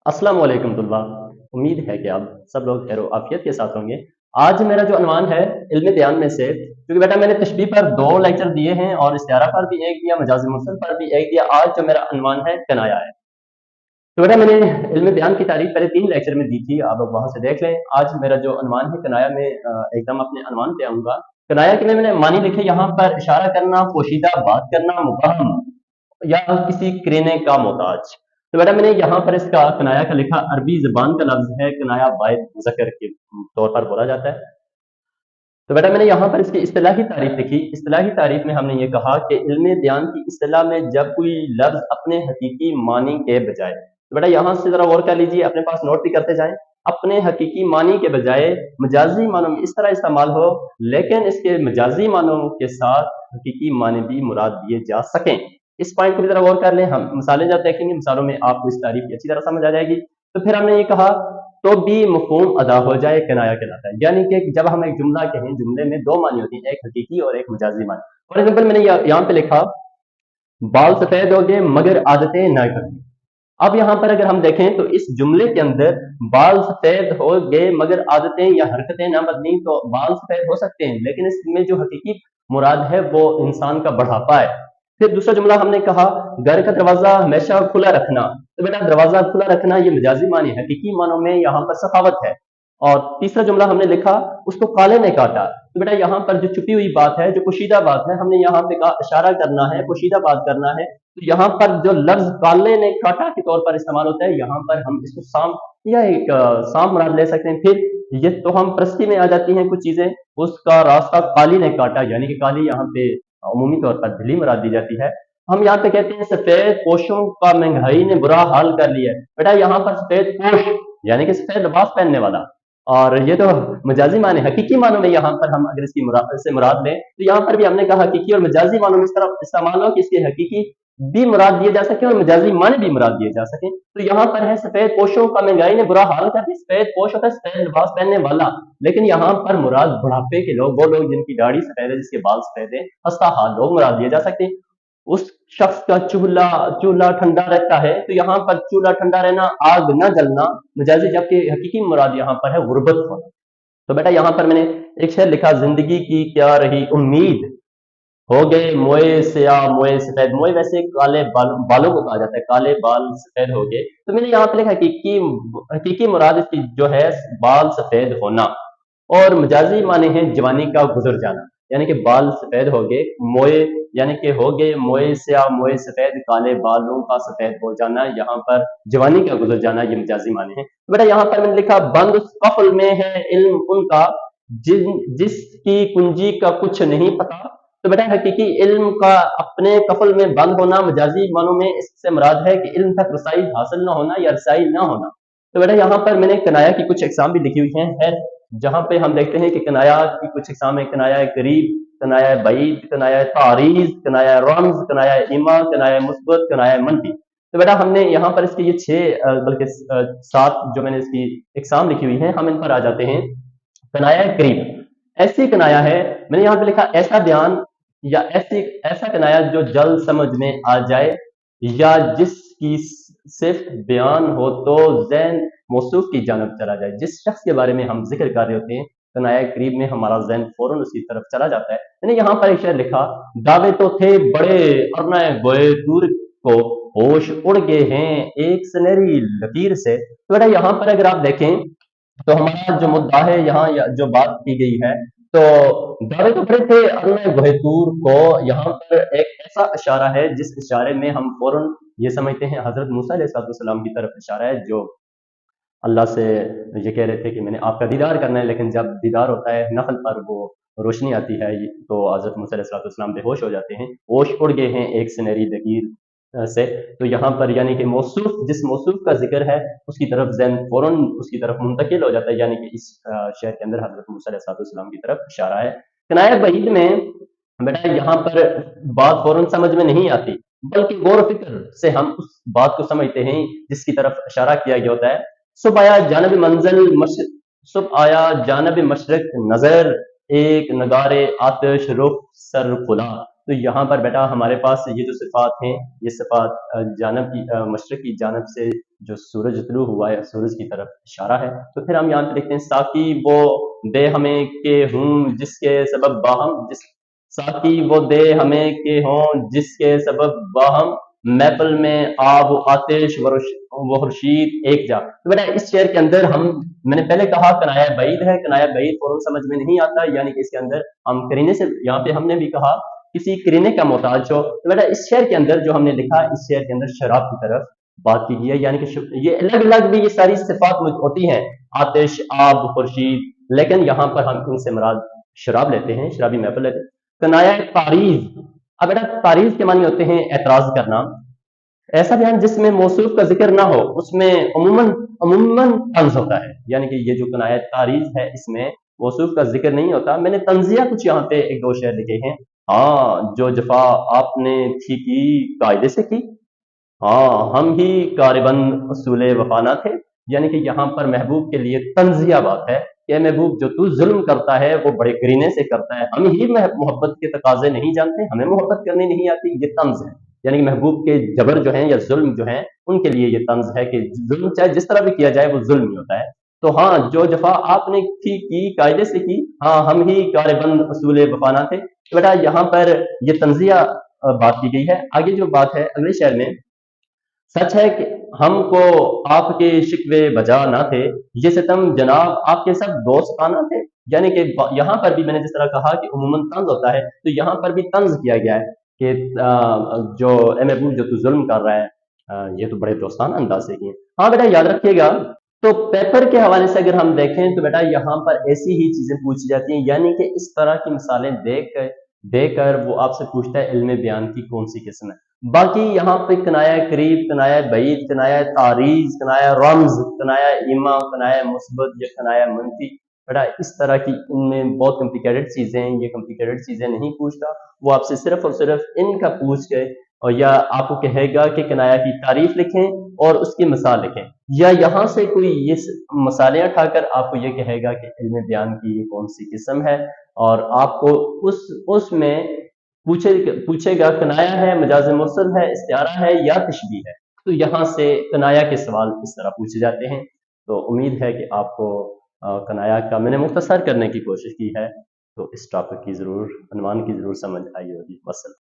अस्सलाम वालेकुम तुल्बा। उम्मीद है कि आप सब लोग खैर आफियत के साथ होंगे। आज मेरा जो अनवान है इल्म बयान में से, क्योंकि बेटा मैंने तशबीह पर 2 लेक्चर दिए हैं और इस्तिआरा पर भी 1 दिया, मजाज मुरसल पर भी 1 दिया। आज जो मेरा अनवान है कनाया है। तो बेटा मैंने इल्म बयान की तारीफ पहले 3 लेक्चर में दी थी, आप लोग वहाँ से देख लें। आज मेरा जो अनवान है कनाया में एकदम अपने अनवान पे आऊँगा। कनाया के लिए मैंने मानी लिखे यहाँ पर इशारा करना, पोशीदा बात करना, मुबहम या किसी करीने का मोहताज। तो बेटा मैंने यहाँ पर इसका कनाया का लिखा, अरबी ज़बान का लफ्ज़ है कनाया वाहिद मुज़क्कर के तौर पर बोला जाता है। तो बेटा मैंने यहाँ पर इसकी इस्तिलाही तारीफ लिखी। इस्तिलाही तारीफ में हमने ये कहा कि इल्म बयान की इस्तिलाह में जब कोई लफ्ज़ अपने हकीकी मानी के बजाय, तो बेटा यहाँ से ज़रा गौर कर लीजिए, अपने पास नोट भी करते जाएँ। अपने हकीकी मानी के बजाय मजाजी मानों में इस तरह इस्तेमाल हो, लेकिन इसके मजाजी मानों के साथ हकीकी मानी भी मुराद दिए जा सकें। इस पॉइंट को भी ज़रा गौर कर लें। हम मिसालें जब देखेंगे, मिसालों में आपको इस तारीफ की अच्छी तरह समझ आ जाएगी। तो फिर हमने ये कहा, तो भी मफ़हूम अदा हो जाए कनाया कहलाता है। यानी कि जब हम एक जुमला कहें, जुमले में 2 मानी होती हैं, एक हकीकी और एक मजाजी मानी। फॉर एग्जाम्पल मैंने यहाँ पे लिखा, बाल सफ़ेद हो गए मगर आदतें ना करनी। अब यहाँ पर अगर हम देखें तो इस जुमले के अंदर बाल सफ़ेद हो गए मगर आदतें या हरकतें ना बदली, तो बाल सफ़ेद हो सकते हैं, लेकिन इसमें जो हकीकी मुराद है वो इंसान का बढ़ापा है। फिर दूसरा जुमला हमने कहा, घर का दरवाज़ा हमेशा खुला रखना। तो बेटा दरवाज़ा खुला रखना ये मजाजी मानी है, हकीकी मानों में यहाँ पर सखावत है। और तीसरा जुमला हमने लिखा, उसको काले ने काटा। तो बेटा यहाँ पर जो छुपी हुई बात है, जो पोशीदा बात है, हमने यहाँ पे कहा इशारा करना है, पोशीदा बात करना है। तो यहाँ पर जो लफ्ज काले ने काटा के तौर पर इस्तेमाल होता है, यहाँ पर हम इसको साम या एक साम मुराद ले सकते हैं। फिर ये तो हम प्रस्ती में आ जाती हैं कुछ चीजें, उसका रास्ता काली ने काटा, यानी कि काली यहाँ पे अमूमी तौर पर ढीली मुराद दी जाती है। हम यहाँ पे कहते हैं सफेद पोशों का महंगाई ने बुरा हाल कर लिया है। बेटा यहाँ पर सफेद पोश यानी कि सफेद लिबास पहनने वाला, और ये तो मजाजी माने। हकीकी मानों में यहाँ पर हम अगर इसकी मुराद लें, तो यहाँ पर भी हमने कहा हकीकी और मजाजी मानों में इस तरह इस्तेमाल हो कि इसके हकीकी भी मुराद दिए जा सके और मजाजी माने भी मुराद दिए जा सके। तो यहाँ पर है सफेद पोशों का महंगाई ने बुरा हाल कर दिया। सफेद पोश होता है सफेद लिबास पहनने वाला, लेकिन यहाँ पर मुराद बुढ़ापे के लोग, वो लोग जिनकी दाढ़ी सफेद है, जिसके बाल सफेद है, हंसता हाल लोग मुराद दिए जा सकते हैं। उस शख्स का चूल्हा चूल्हा ठंडा रहता है, तो यहाँ पर चूल्हा ठंडा रहना, आग न जलना मजाजी, जबकि हकीकी मुराद यहाँ पर है गुर्बत होना। तो बेटा यहाँ पर मैंने एक शेर लिखा, जिंदगी की क्या रही उम्मीद, हो गए मोए से या मोए सफेद। मोए वैसे काले बालों को कहा जाता है, काले बाल सफेद हो गए। तो मैंने यहाँ पे लिखा हकीकी हकीकी मुराद इसकी जो है बाल सफेद होना, और मजाजी माने हैं जवानी का गुजर जाना, यानी कि बाल सफेद हो गए। मोए यानी कि हो गए मोए से या मोए सफेद, काले बालों का सफेद हो जाना, यहाँ पर जवानी का गुजर जाना, ये मजाजी माने हैं। तो बेटा यहाँ पर मैंने लिखा, बंद उस कफल में है इल्म उनका जिसकी कुंजी का कुछ नहीं पता। तो बेटा हकीकी इल्म का अपने कफल में बंद होना, मजाजी मानों में इससे मुराद है कि इल्म तक रसाई हासिल ना होना या रसाई ना होना। तो बेटा यहाँ पर मैंने कनाया की कुछ इकसाम भी लिखी हुई है, जहाँ पे हम देखते हैं कि कनाया की कुछ इकसाम है, कनाया करीब, कनाया बईद, कनाया तारीज, कनाया रम्ज, कनाया इमा, कनाया मुस्बत, कनाया मनफी। तो बेटा हमने यहाँ पर इसके ये 6 बल्कि 7 जो मैंने इसकी इकसाम लिखी हुई है, हम इन पर आ जाते हैं। कनाया करीब ऐसी कनाया है, मैंने यहाँ पे लिखा ऐसा बयान या ऐसा कनाया जो जल्द समझ में आ जाए, या जिसकी सिर्फ बयान हो तो ज़हन मौसूफ की जानब चला जाए। जिस शख्स के बारे में हम जिक्र कर रहे होते हैं, कनाया करीब में हमारा ज़हन फौरन उसकी तरफ चला जाता है। मैंने यहाँ पर एक शेर लिखा, दावे तो थे बड़े और न गोए दूर को, होश उड़ गए हैं एक सुनहरी लकीर से। तो बेटा यहाँ पर अगर आप देखें, तो हमारा जो मुद्दा है यहाँ जो बात की गई है, तो दावे तो बड़े थे अल्लाह बहतूर को, यहाँ पर एक ऐसा इशारा है जिस इशारे में हम फौरन ये समझते हैं हजरत मूसा अलैहिस्सलाम की तरफ इशारा है, जो अल्लाह से ये कह रहे थे कि मैंने आपका दीदार करना है। लेकिन जब दीदार होता है नखल पर, वो रोशनी आती है, तो हजरत मूसा अलैहिस्सलाम बेहोश हो जाते हैं, होश उड़ गए हैं एक सुनहरी लकीर से। तो यहाँ पर यानी कि मौसूफ, जिस मौसूफ का जिक्र है उसकी तरफ ज़हन फौरन उसकी तरफ मुंतकिल हो जाता है, यानी कि इस शेर के अंदर हजरत मूसा अलैहिस्सलाम की तरफ इशारा है। कनाया बईद में बेटा यहाँ पर बात फौरन समझ में नहीं आती, बल्कि गौर फिक्र से हम उस बात को समझते हैं जिसकी तरफ इशारा किया गया होता है। सुबह आया जानब मंजिल सुबह आया जानब मशरक नजर, एक नगारे आतिश रुख सर खुला। तो यहाँ पर बेटा हमारे पास ये जो सिफात हैं, ये सिफात जानब की मशरक की जानब से जो सूरज तुलू हुआ है, सूरज की तरफ इशारा है। तो फिर हम यहाँ पे देखते हैं, साकी वो दे हमें के हूँ जिसके सबब बाहम, जिस साकी वो दे हमें के हों जिसके सबब बाहम, महफिल में आब आतिश वो खुर्शीद एक जा। तो बेटा इस शेर के अंदर हम, मैंने पहले कहा कनाया बैद है, कनाया बैद फौरन समझ में नहीं आता, यानी कि इसके अंदर हम करीने से, यहाँ पे हमने भी कहा किसी करीने का मोहताज हो। तो बेटा इस शेर के अंदर जो हमने लिखा, इस शेर के अंदर शराब की तरफ बात की गई है, यानी कि ये अलग अलग भी ये सारी सिफात होती हैं, आतिश, आब, खुर्शीद, लेकिन यहाँ पर हम इनसे मुराद शराब लेते हैं, शराबी महफिल लेते हैं। कनाया तारीज, अब बेटा तारीज के मानी होते हैं एतराज करना, ऐसा बयान जिसमें मौसूफ का जिक्र ना हो, उसमें अमूमन अमूमन तंज होता है, यानी कि ये जो कनाया तारीज है इसमें मौसूफ का जिक्र नहीं होता। मैंने तंजिया कुछ यहाँ पे एक दो शेर लिखे हैं। हाँ जो जफा आपने थी की कायदे से की, हाँ हम ही कारिबंद उसूल वफाना थे, यानी कि यहाँ पर महबूब के लिए तंजिया बात है कि महबूब जो तू जुल्म करता है वो बड़े करीने से करता है, हम ही मोहब्बत के तकाजे नहीं जानते, हमें मोहब्बत करनी नहीं आती, ये तंज है। यानी कि महबूब के जबर जो है या जुल्म जो है उनके लिए ये तंज है कि जुल्म चाहे जिस तरह भी किया जाए वो जुल्म ही होता है। तो हाँ जो जफा आपने थी की कायदे से की, हाँ हम ही कारिबंद उसूल वफाना थे। तो बेटा यहाँ पर ये तंजिया बात की गई है। आगे जो बात है अगले शेर में, सच है कि हमको आपके शिकवे बजा ना थे, ये सितम जनाब आपके सब दोस्ताना थे। यानी कि यहाँ पर भी मैंने जिस तरह कहा कि उमूमन तंज होता है, तो यहाँ पर भी तंज किया गया है कि जो ए महबूब जो तू जुल्म कर रहा है, ये तो बड़े दोस्ताना अंदाज से किए। हाँ बेटा याद रखिएगा, तो पेपर के हवाले से अगर हम देखें तो बेटा यहाँ पर ऐसी ही चीजें पूछी जाती हैं, यानी कि इस तरह की मिसालें देकर वो आपसे पूछता है इल्म बयान की कौन सी किस्म है। बाकी यहाँ पे कनाया करीब, कनाया बैद, कनाया तारीज, कनाया रम्ज, कनाया इमा, कनाया मुस्बत या कनाया मनफी, बेटा इस तरह की इनमें बहुत कॉम्प्लिकेटेड चीजें हैं, ये कॉम्प्लिकेटेड चीजें नहीं पूछता, वो आपसे सिर्फ और सिर्फ इनका पूछ के और या आपको कहेगा कि कनाया की तारीफ लिखें और उसकी मिसाल लिखें, या यहाँ से कोई ये मसाले उठाकर आपको ये कहेगा कि इल्म बयान की ये कौन सी किस्म है, और आपको उसमें पूछेगा कनाया है, मजाज मुरसल है, इस्तिआरा है या तशबीह है। तो यहाँ से कनाया के सवाल इस तरह पूछे जाते हैं। तो उम्मीद है कि आपको कनाया का मैंने मुख्तसर करने की कोशिश की है, तो इस टॉपिक की ज़रूर, अनवान की ज़रूर समझ आई होगी। वस्सलाम।